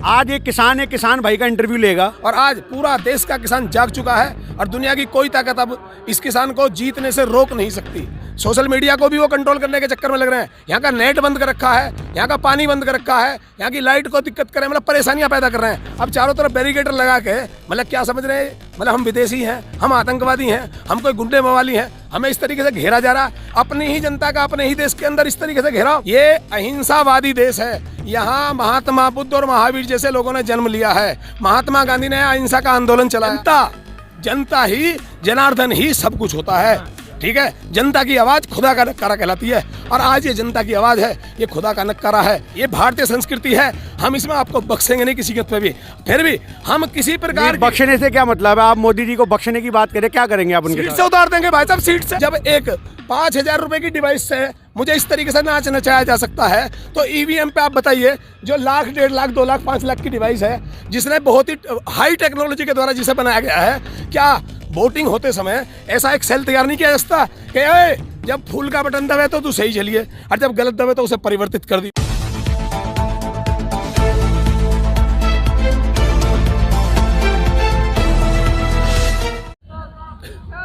आज एक किसान भाई का इंटरव्यू लेगा और आज पूरा देश का किसान जाग चुका है और दुनिया की कोई ताकत अब इस किसान को जीतने से रोक नहीं सकती। सोशल मीडिया को भी वो कंट्रोल करने के चक्कर में लग रहे हैं। यहाँ का नेट बंद कर रखा है, यहाँ का पानी बंद कर रखा है, यहाँ की लाइट को दिक्कत कर रहे हैं, मतलब परेशानियां पैदा कर रहे हैं। अब चारों तरफ बैरिकेटर लगा के मतलब क्या समझ रहे हैं, मतलब हम विदेशी हैं, हम आतंकवादी हैं, हम कोई गुंडे मवाली हैं, हमें इस तरीके से घेरा जा रहा। अपनी ही जनता का अपने ही देश के अंदर इस तरीके से घेरा। ये अहिंसावादी देश है। यहाँ महात्मा बुद्ध और महावीर जैसे लोगों ने जन्म लिया है। महात्मा गांधी ने अहिंसा का आंदोलन चलाया। जनता ही जनार्दन ही सब कुछ होता है, ठीक है। जनता की आवाज खुदा का नक्कारा कहलाती है और आज ये जनता की आवाज है, ये खुदा का नक्कारा है, ये भारतीय संस्कृति है। हम इसमें आपको बख्शेंगे नहीं किसी पे भी। फिर भी हम किसी प्रकार बख्शने से क्या मतलब है? आप मोदी जी को बख्शने की बात करें, क्या करेंगे आप? उनके सीट से उतार देंगे भाई साहब, सीट से। जब एक 5,000 रुपए की डिवाइस से मुझे इस तरीके से नाच नचाया जा सकता है तो ईवीएम पे आप बताइए, जो लाख, 1.5 लाख, 2 लाख, 5 लाख की डिवाइस है, जिसने बहुत ही हाई टेक्नोलॉजी के द्वारा जिसे बनाया गया है, क्या वोटिंग होते समय ऐसा एक सेल तैयार नहीं किया जा सकता कि जब फूल का बटन दबे तो सही चलिए और जब गलत दबे तो उसे परिवर्तित कर दी।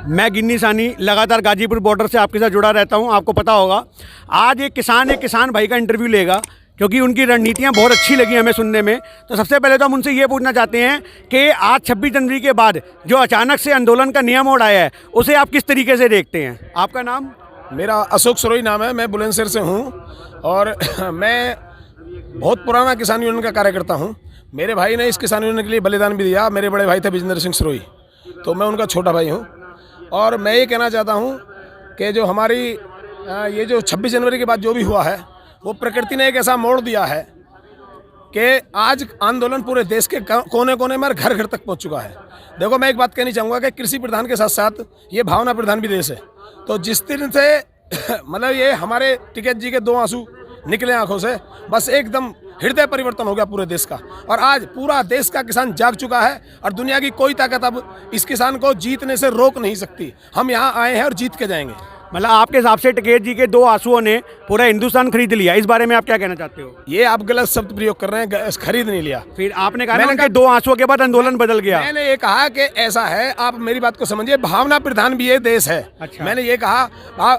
मैं गिन्नी सानी लगातार गाजीपुर बॉर्डर से आपके साथ जुड़ा रहता हूं। आपको पता होगा आज एक किसान भाई का इंटरव्यू लेगा क्योंकि उनकी रणनीतियां बहुत अच्छी लगी हमें सुनने में। तो सबसे पहले तो हम उनसे ये पूछना चाहते हैं कि आज 26 जनवरी के बाद जो अचानक से आंदोलन का नियम मोड़ आया है उसे आप किस तरीके से देखते हैं? आपका नाम? मेरा अशोक सरोई नाम है, मैं बुलंदशहर से हूँ और मैं बहुत पुराना किसान यूनियन का कार्यकर्ता हूँ। मेरे भाई ने इस किसान यूनियन के लिए बलिदान भी दिया। मेरे बड़े भाई थे विजेंद्र सिंह सरोई, तो मैं उनका छोटा भाई हूँ। और मैं ये कहना चाहता हूँ कि जो हमारी ये जो 26 जनवरी के बाद जो भी हुआ है वो प्रकृति ने एक ऐसा मोड़ दिया है कि आज आंदोलन पूरे देश के कोने कोने में और घर घर तक पहुंच चुका है। देखो, मैं एक बात कहनी चाहूँगा कि कृषि प्रधान के साथ साथ ये भावना प्रधान भी देश है। तो जिस दिन से मतलब ये हमारे टिकैत जी के 2 आंसू निकले आंखों से, बस एकदम हृदय परिवर्तन हो गया पूरे देश का। और आज पूरा देश का किसान जाग चुका है और दुनिया की कोई ताकत अब इस किसान को जीतने से रोक नहीं सकती। हम यहाँ आए हैं और जीत के जाएंगे। मतलब आपके हिसाब से टिकैत जी के 2 आंसुओं ने पूरा हिंदुस्तान खरीद लिया, इस बारे में आप क्या कहना चाहते हो? ये आप गलत शब्द प्रयोग कर रहे हैं, खरीद नहीं लिया। फिर आपने कहा ना कि 2 आंसुओं के बाद आंदोलन बदल गया। मैंने ये कहा कि ऐसा है, आप मेरी बात को समझिए, भावना प्रधान भी ये देश है। अच्छा। मैंने ये कहा,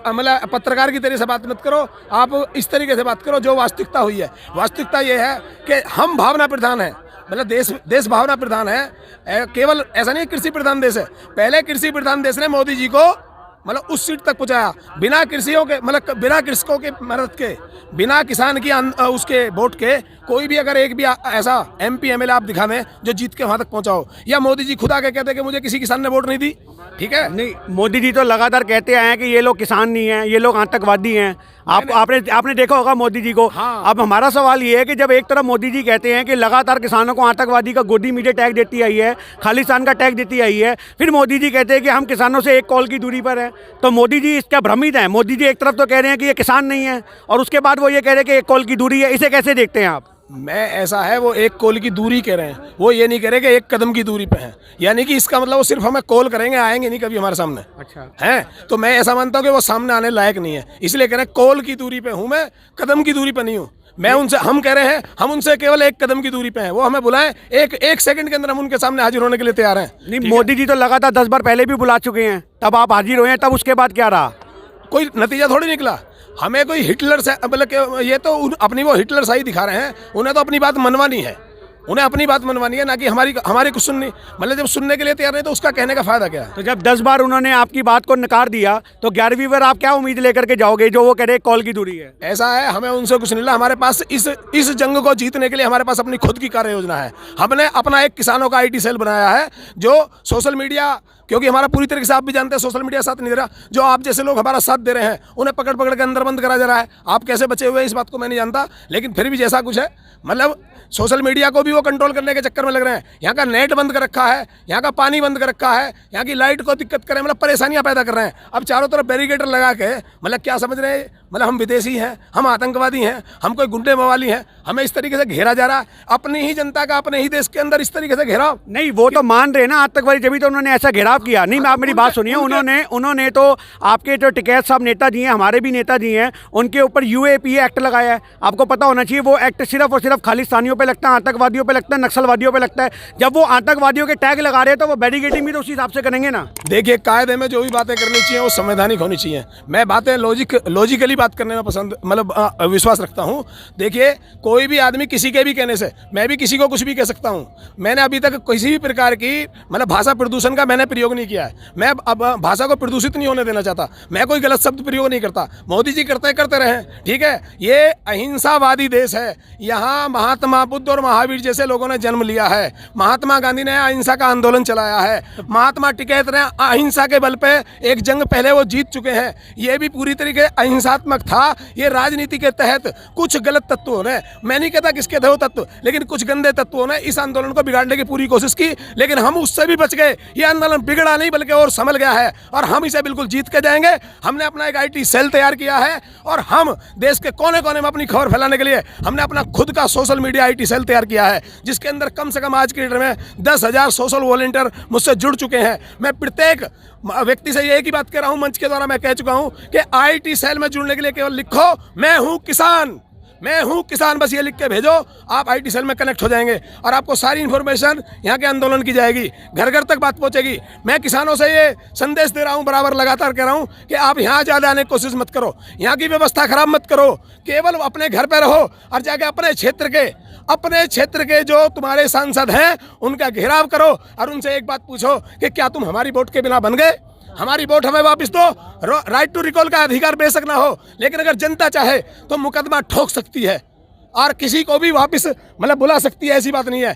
मतलब पत्रकार की तरह से बात मत करो, आप इस तरीके से बात करो जो वास्तविकता हुई है। वास्तविकता ये है कि हम भावना प्रधान है, मतलब देश भावना प्रधान है। केवल ऐसा नहीं कृषि प्रधान देश है। पहले कृषि प्रधान देश ने मोदी जी को मतलब उस सीट तक पहुंचाया बिना कृषियों के, मतलब बिना कृषकों के मदद के, बिना किसान की उसके वोट के। कोई भी अगर एक भी ऐसा MP MLA आप दिखा दें जो जीत के वहां तक पहुंचाओ, या मोदी जी खुद आके कहते कि मुझे किसी किसान ने वोट नहीं दी, ठीक है। नहीं, मोदी जी तो लगातार कहते आए हैं कि ये लोग किसान नहीं हैं, ये लोग आतंकवादी हैं। आपने देखा होगा मोदी जी को। हाँ। अब हमारा सवाल ये है कि जब एक तरफ मोदी जी कहते हैं कि लगातार किसानों को आतंकवादी का गोदी मीडिया टैग देती आई है, खालिस्तान का टैग देती आई है, फिर मोदी जी कहते हैं कि हम किसानों से 1 कॉल की दूरी पर हैं, तो मोदी जी इसका भ्रमित है। मोदी जी एक तरफ तो कह रहे हैं कि ये किसान नहीं है और उसके बाद वो ये कह रहे हैं कि 1 कॉल की दूरी है। इसे कैसे देखते हैं आप? मैं ऐसा है, वो 1 कॉल की दूरी कह रहे हैं, वो ये नहीं कह रहे कि 1 कदम की दूरी पे हैं। यानी कि इसका मतलब वो सिर्फ हमें कॉल करेंगे, आएंगे नहीं कभी हमारे सामने। अच्छा हैं, तो मैं ऐसा मानता हूँ कि वो सामने आने लायक नहीं है, इसलिए कह रहे हैं कॉल की दूरी पे हूँ मैं, कदम की दूरी पे नहीं हूँ मैं उनसे। हम कह रहे हैं हम उनसे केवल 1 कदम की दूरी पे हैं। वो हमें बुलाएं, एक सेकंड के अंदर हम उनके सामने हाजिर होने के लिए तैयार हैं। नहीं, मोदी जी तो लगातार 10 बार पहले भी बुला चुके हैं, तब आप हाजिर हुए हैं, तब उसके बाद क्या रहा? कोई नतीजा थोड़ी निकला। हमें कोई हिटलर से मतलब ये तो अपनी वो हिटलर शाही दिखा रहे हैं। उन्हें तो अपनी बात मनवानी है, उन्हें अपनी बात मनवानी है, ना कि हमारी कुछ सुननी। मतलब जब सुनने के लिए तैयार नहीं तो उसका कहने का फायदा क्या है? तो जब 10 बार उन्होंने आपकी बात को नकार दिया तो 11वीं बार आप क्या उम्मीद लेकर के जाओगे जो वो कह रहे कॉल की दूरी है? ऐसा है, हमें उनसे कुछ नहीं मिला। हमारे पास इस जंग को जीतने के लिए हमारे पास अपनी खुद की कार्य योजना है। हमने अपना एक किसानों का IT सेल बनाया है जो सोशल मीडिया, क्योंकि हमारा पूरी तरीके से आप भी जानते हैं सोशल मीडिया साथ नहीं दे रहा। जो आप जैसे लोग हमारा साथ दे रहे हैं उन्हें पकड़ पकड़ के अंदर बंद करा जा रहा है। आप कैसे बचे हुए हैं इस बात को मैं नहीं जानता, लेकिन फिर भी जैसा कुछ है, मतलब सोशल मीडिया को भी वो कंट्रोल करने के चक्कर में लग रहे हैं। यहाँ का नेट बंद कर रखा है, यहाँ का पानी बंद कर रखा है, यहाँ की लाइट को दिक्कत कर रहे हैं, मतलब परेशानियां पैदा कर रहे हैं। अब चारों तरफ बैरिकेटर लगा के मतलब क्या समझ रहे हैं, मतलब हम विदेशी हैं, हम आतंकवादी हैं, हम कोई गुंडे मवाली हैं, हमें इस तरीके से घेरा जा रहा। अपनी ही जनता का अपने ही देश के अंदर इस तरीके से घेराव। नहीं, वो तो मान रहे ना आतंकवादी, जब भी तो उन्होंने ऐसा घेराव किया। नहीं, आप मेरी बात सुनिए, उन्होंने तो आपके जो टिकैत साहब नेताजी हैं, हमारे भी नेताजी हैं, उनके ऊपर UAPA एक्ट लगाया है। आपको पता होना चाहिए वो एक्ट सिर्फ और सिर्फ खालिस्तानियों पे लगता है, आतंकवादियों पे लगता है, नक्सलवादियों पे लगता है। जब वो आतंकवादियों के टैग लगा रहे हैं तो वो बैरिकेडिंग भी तो उसी हिसाब से करेंगे ना। देखिए, कायदे में जो भी बातें करनी चाहिए वो संवैधानिक होनी चाहिए। मैं बातें लॉजिकली बात करने में पसंद विश्वास रखता हूँ। देखिए, कोई भी आदमी किसी के भी कहने से, मैं भी किसी को कुछ भी कह सकता हूँ। मैंने अभी तक किसी भी प्रकार की भाषा प्रदूषण का मैंने प्रयोग नहीं किया है। मैं अब भाषा को प्रदूषित नहीं होने देना चाहता। मैं कोई गलत शब्द प्रयोग नहीं करता। मोदी जी करते रहे, ठीक है। ये अहिंसावादी देश है। यहाँ महात्मा बुद्ध और महावीर जैसे लोगों ने जन्म लिया है। महात्मा गांधी ने अहिंसा का आंदोलन चलाया है। महात्मा टिकैत ने अहिंसा के बल पे एक जंग पहले वो जीत चुके हैं। ये भी पूरी तरीके अहिंसात्मक था। ये राजनीति के तहत कुछ गलत तत्वों ने, मैं नहीं कहता किसके थे वो तत्व, लेकिन कुछ गंदे तत्वों ने इस आंदोलन को बिगाड़ने की पूरी कोशिश की, लेकिन हम उससे भी बच गए। ये आंदोलन बिगड़ा नहीं बल्कि और संभल गया है और हम इसे बिल्कुल जीत के जाएंगे। हमने अपना एक IT सेल तैयार किया है और हम देश के कोने कोने में अपनी खबर फैलाने के लिए हमने अपना खुद का सोशल मीडिया IT सेल तैयार किया है, जिसके अंदर कम से कम आज की डेट में 10,000 सोशल वॉलंटियर मुझसे जुड़ चुके हैं। मैं प्रत्येक व्यक्ति से एक ही बात कह रहा हूं, मंच के द्वारा मैं कह चुका हूं कि IT सेल में जुड़ने के लिए केवल लिखो मैं हूं किसान, मैं हूं किसान, बस ये लिख के भेजो, आप IT सेल में कनेक्ट हो जाएंगे और आपको सारी इन्फॉर्मेशन यहाँ के आंदोलन की जाएगी, घर घर तक बात पहुंचेगी। मैं किसानों से ये संदेश दे रहा हूं, बराबर लगातार कह रहा हूं कि आप यहाँ ज़्यादा आने की कोशिश मत करो, यहाँ की व्यवस्था खराब मत करो, केवल अपने घर पर रहो और जाके अपने क्षेत्र के जो तुम्हारे सांसद हैं उनका घेराव करो और उनसे एक बात पूछो कि क्या तुम हमारी वोट के बिना बन गए? हमारी वोट हमें वापस दो। राइट टू रिकॉल का अधिकार बेशक ना हो, लेकिन अगर जनता चाहे तो मुकदमा ठोक सकती है और किसी को भी वापस बुला सकती है। ऐसी बात नहीं है।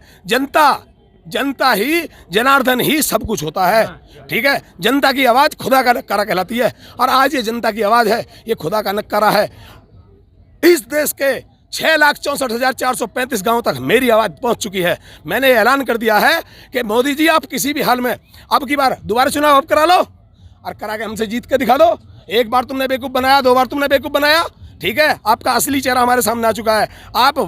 जनता ही, जनार्दन ही सब कुछ होता है, ठीक है। जनता की आवाज़ खुदा का नक्कारा कहलाती है और आज ये जनता की आवाज़ है, ये खुदा का नक्कारा है। इस देश के 6,64,435 गांवों तक मेरी आवाज़ पहुंच चुकी है। मैंने ऐलान कर दिया है कि मोदी जी, आप किसी भी हाल में अब की बार दोबारा चुनाव अब करा लो और करा के हमसे जीत के दिखा दो। एक बार तुमने बेवकूफ़ बनाया, 2 बार तुमने बेवकूफ़ बनाया, ठीक है। आपका असली चेहरा हमारे सामने आ चुका है। आप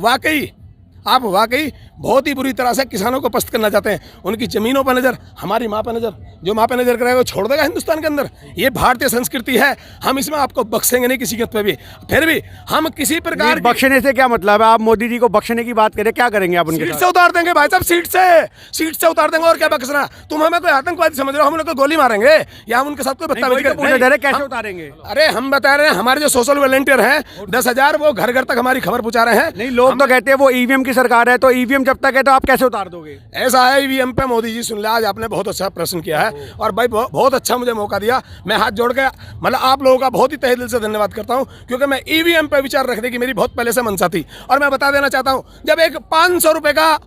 वाकई बहुत ही बुरी तरह से किसानों को पस्त करना चाहते हैं। उनकी ज़मीनों पर नज़र, हमारी माँ पर नज़र, जो माँ पर नज़र करेगा वो छोड़ देगा हिंदुस्तान के अंदर। ये भारतीय संस्कृति है, हम इसमें आपको बख्शेंगे नहीं किसी कीमत पे भी। फिर भी हम किसी प्रकार बख्शने से क्या मतलब है? आप मोदी जी को बख्शने की बात करें, क्या करेंगे आप उनके सीट से उतार देंगे भाई साहब, सीट से उतार देंगे। और क्या बख्शना? तुम हमें कोई आतंकवादी समझ रहे हो? हम लोग तो गोली मारेंगे या हम उनके साथ कोई बदतमीजी कैसे उतारेंगे? अरे हम बता रहे हैं, हमारे जो सोशल वॉलंटियर हैं 10,000, वो घर घर तक हमारी खबर पहुंचा रहे हैं। नहीं, लोग तो कहते हैं वो EVM की सरकार है, तो EVM जब तक है तो आप कैसे उतार दोगे? ऐसा है, EVM पे मोदी जी सुन ले, आज आपने बहुत अच्छा प्रश्न किया है और भाई बहुत अच्छा मुझे मौका दिया। मैं हाथ जोड़ के आप लोगों का बहुत ही तहे दिल से धन्यवाद करता हूं, क्योंकि मैं EVM पे विचार रखने की मेरी बहुत पहले से मंशा थी। और मैं बता देना चाहता हूं, जब एक 500 रुपए का,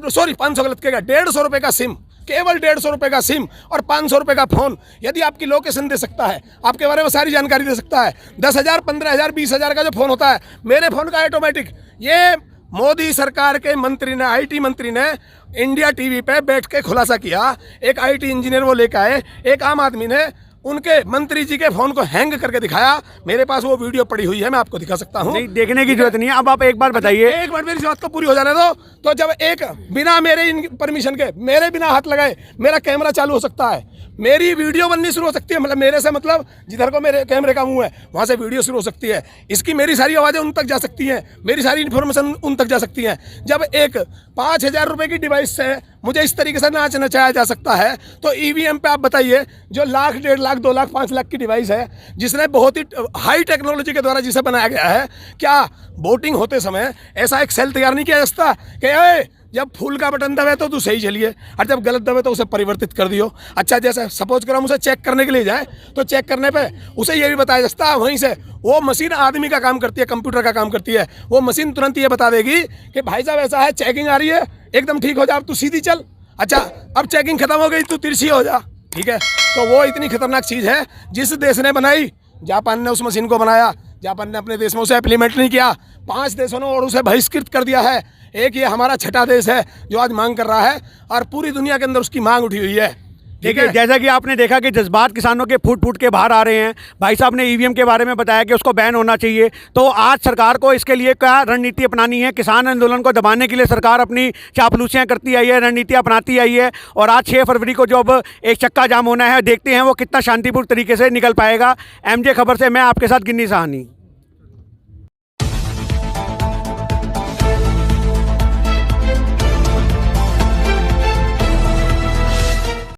सॉरी 500 गलत कहेगा, 150 रुपए का सिम, केवल 150 रुपए का सिम और 500 रुपए का फोन यदि आपकी लोकेशन दे सकता है, आपके बारे में सारी जानकारी दे सकता है, 10,000, 15,000, 20,000 का जो फोन होता है, मेरे फोन का ऑटोमेटिक, ये मोदी सरकार के मंत्री ने, IT मंत्री ने इंडिया TV पे बैठ के खुलासा किया। एक IT इंजीनियर वो लेकर आए, एक आम आदमी ने उनके मंत्री जी के फोन को हैंग करके दिखाया। मेरे पास वो वीडियो पड़ी हुई है, मैं आपको दिखा सकता हूँ। नहीं, देखने की जरूरत नहीं है। अब आप एक बार बताइए, एक बार मेरी बात को पूरी हो जाने दो। तो जब एक बिना मेरे परमिशन के, मेरे बिना हाथ लगाए मेरा कैमरा चालू हो सकता है, मेरी वीडियो बननी शुरू हो सकती है, मेरे से जिधर को मेरे कैमरे का मुंह है वहाँ से वीडियो शुरू हो सकती है, इसकी मेरी सारी आवाज़ें उन तक जा सकती हैं, मेरी सारी इन्फॉर्मेशन उन तक जा सकती हैं। जब एक 5,000 रुपये की डिवाइस से मुझे इस तरीके से नाच नचाया जा सकता है, तो EVM पे आप बताइए, जो 1,00,000, 1.5 लाख, 2 लाख, 5 लाख की डिवाइस है, जिसने बहुत ही हाई टेक्नोलॉजी के द्वारा जिसे बनाया गया है, क्या वोटिंग होते समय ऐसा एक सेल तैयार नहीं किया जा सकता कि जब फूल का बटन दबे तो तू सही चलिए और जब गलत दबे तो उसे परिवर्तित कर दियो? अच्छा, जैसे सपोज करो हम उसे चेक करने के लिए जाए तो चेक करने पे उसे ये भी बताया जा सकता है, वहीं से वो मशीन आदमी का काम करती है, कंप्यूटर का काम करती है, वो मशीन तुरंत ये बता देगी कि भाई साहब ऐसा है, चेकिंग आ रही है, एकदम ठीक हो जा, अब तू सीधी चल। अच्छा, अब चेकिंग खत्म हो गई, तू तिरछी हो जा, ठीक है। तो वो इतनी खतरनाक चीज़ है, जिस देश ने बनाई, जापान ने उस मशीन को बनाया, जापान ने अपने देश में उसे इम्प्लीमेंट नहीं किया, 5 देशों ने और उसे बहिष्कृत कर दिया है। एक ये हमारा छठा देश है जो आज मांग कर रहा है और पूरी दुनिया के अंदर उसकी मांग उठी हुई है, ठीक है। जैसा कि आपने देखा कि जज्बात किसानों के फूट फूट के बाहर आ रहे हैं। भाई साहब ने EVM के बारे में बताया कि उसको बैन होना चाहिए। तो आज सरकार को इसके लिए क्या रणनीति अपनानी है? किसान आंदोलन को दबाने के लिए सरकार अपनी चापलूसियाँ करती आई है, रणनीति अपनाती आई है और आज 6 फरवरी को जो अब एक चक्का जाम होना है, देखते हैं वो कितना शांतिपूर्ण तरीके से निकल पाएगा। MJ खबर से मैं आपके साथ गिन्नी साहनी।